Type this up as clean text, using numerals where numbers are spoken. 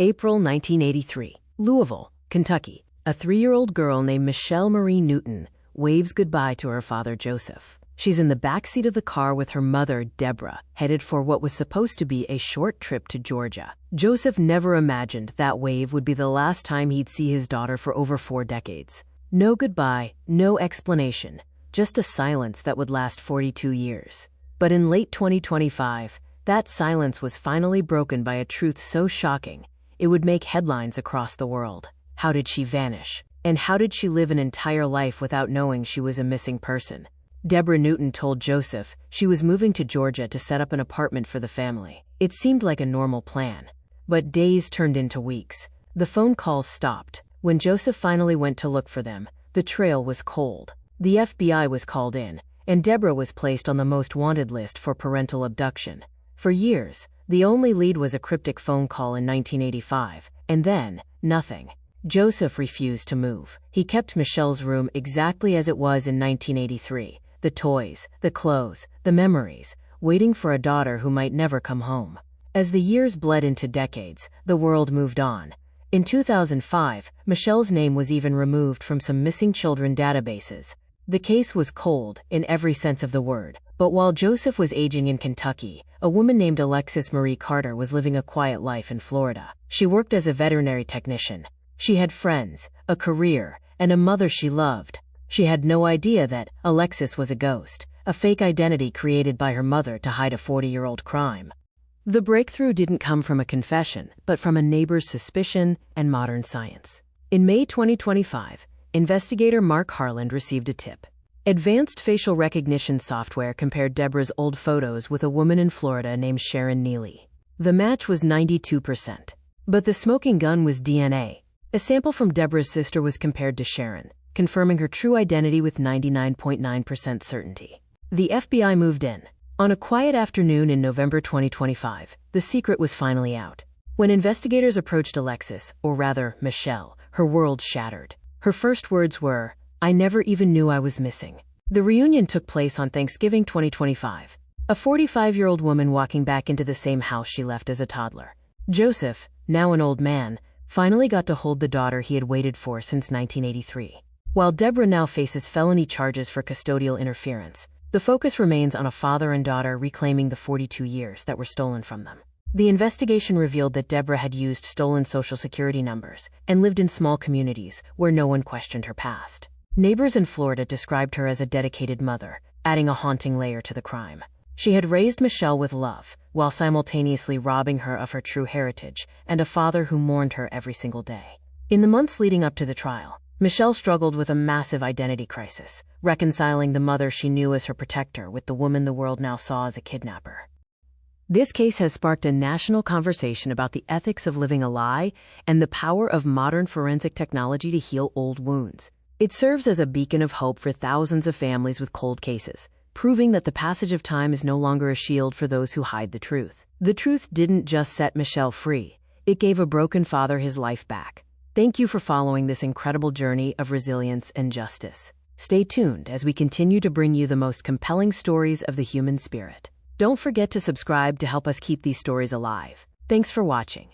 April 1983. Louisville, Kentucky. A 3-year-old girl named Michelle Marie Newton waves goodbye to her father Joseph. She's in the backseat of the car with her mother, Deborah, headed for what was supposed to be a short trip to Georgia. Joseph never imagined that wave would be the last time he'd see his daughter for over 4 decades. No goodbye, no explanation, just a silence that would last 42 years. But in late 2025, that silence was finally broken by a truth so shocking, it would make headlines across the world. How did she vanish? And how did she live an entire life without knowing she was a missing person? Deborah Newton told Joseph she was moving to Georgia to set up an apartment for the family. It seemed like a normal plan. But days turned into weeks. The phone calls stopped. When Joseph finally went to look for them, the trail was cold. The FBI was called in, and Deborah was placed on the most wanted list for parental abduction. For years, the only lead was a cryptic phone call in 1985, and then, nothing. Joseph refused to move. He kept Michelle's room exactly as it was in 1983. The toys, the clothes, the memories, waiting for a daughter who might never come home. As the years bled into decades, the world moved on. In 2005, Michelle's name was even removed from some missing children databases. The case was cold, in every sense of the word. But while Joseph was aging in Kentucky, a woman named Alexis Marie Carter was living a quiet life in Florida. She worked as a veterinary technician. She had friends, a career, and a mother she loved. She had no idea that Alexis was a ghost, a fake identity created by her mother to hide a 40-year-old crime. The breakthrough didn't come from a confession, but from a neighbor's suspicion and modern science. In May 2025, investigator Mark Harland received a tip. Advanced facial recognition software compared Deborah's old photos with a woman in Florida named Sharon Neely. The match was 92%. But the smoking gun was DNA. A sample from Deborah's sister was compared to Sharon, confirming her true identity with 99.9% certainty. The FBI moved in. On a quiet afternoon in November 2025, the secret was finally out. When investigators approached Alexis, or rather Michelle, her world shattered. Her first words were, "I never even knew I was missing." The reunion took place on Thanksgiving 2025. A 45-year-old woman walking back into the same house she left as a toddler. Joseph, now an old man, finally got to hold the daughter he had waited for since 1983. While Deborah now faces felony charges for custodial interference, the focus remains on a father and daughter reclaiming the 42 years that were stolen from them. The investigation revealed that Deborah had used stolen social security numbers and lived in small communities where no one questioned her past. Neighbors in Florida described her as a dedicated mother, adding a haunting layer to the crime. She had raised Michelle with love, while simultaneously robbing her of her true heritage and a father who mourned her every single day. In the months leading up to the trial, Michelle struggled with a massive identity crisis, reconciling the mother she knew as her protector with the woman the world now saw as a kidnapper. This case has sparked a national conversation about the ethics of living a lie and the power of modern forensic technology to heal old wounds. It serves as a beacon of hope for thousands of families with cold cases, proving that the passage of time is no longer a shield for those who hide the truth. The truth didn't just set Michelle free, it gave a broken father his life back. Thank you for following this incredible journey of resilience and justice. Stay tuned as we continue to bring you the most compelling stories of the human spirit. Don't forget to subscribe to help us keep these stories alive. Thanks for watching.